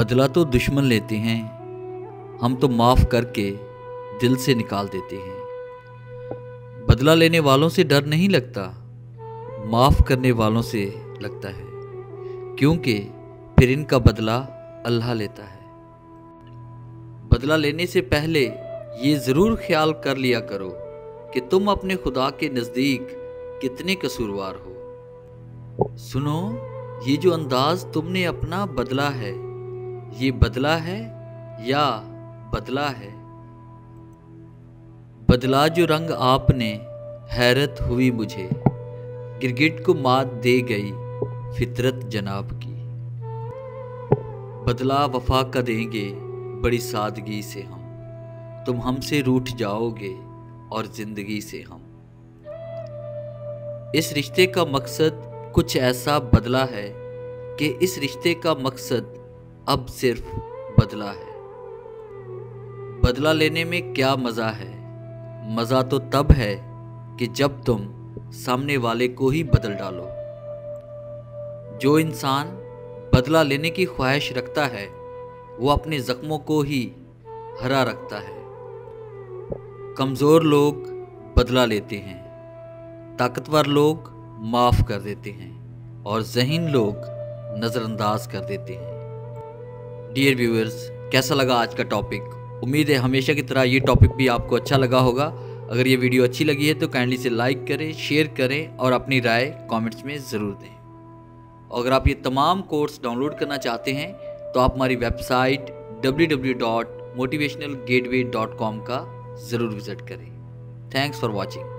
بدلہ تو دشمن لیتے ہیں، ہم تو معاف کر کے دل سے نکال دیتے ہیں۔ بدلہ لینے والوں سے ڈر نہیں لگتا، معاف کرنے والوں سے لگتا ہے، کیونکہ پھر ان کا بدلہ اللہ لیتا ہے۔ بدلہ لینے سے پہلے یہ ضرور خیال کر لیا کرو کہ تم اپنے خدا کے نزدیک کتنے قصوروار ہو۔ سنو، یہ جو انداز تم نے اپنا بدلہ ہے، یہ بدلہ ہے یا بدلہ ہے؟ بدلا جو رنگ آپ نے، حیرت ہوئی مجھے، گرگٹ کو مات دے گئی فطرت جناب کی۔ بدلا وفا کا دیں گے بڑی سادگی سے ہم، تم ہم سے روٹھ جاؤ گے اور زندگی سے ہم۔ اس رشتے کا مقصد کچھ ایسا بدلا ہے کہ اس رشتے کا مقصد اب صرف بدلہ ہے۔ بدلہ لینے میں کیا مزہ ہے؟ مزہ تو تب ہے کہ جب تم سامنے والے کو ہی بدل ڈالو۔ جو انسان بدلہ لینے کی خواہش رکھتا ہے وہ اپنے زخموں کو ہی ہرا رکھتا ہے۔ کمزور لوگ بدلہ لیتے ہیں، طاقتور لوگ معاف کر دیتے ہیں اور ذہین لوگ نظر انداز کر دیتے ہیں۔ ڈیئر ویورز، کیسا لگا آج کا ٹاپک؟ امید ہے ہمیشہ کی طرح یہ ٹاپک بھی آپ کو اچھا لگا ہوگا۔ اگر یہ ویڈیو اچھی لگی ہے تو کائنڈلی سے لائک کریں، شیئر کریں اور اپنی رائے کامنٹس میں ضرور دیں۔ اور اگر آپ یہ تمام کورس ڈاؤن لوڈ کرنا چاہتے ہیں تو آپ ہماری ویب سائٹ www.motivationalgateway.com کا ضرور وزٹ کریں۔ Thanks for watching.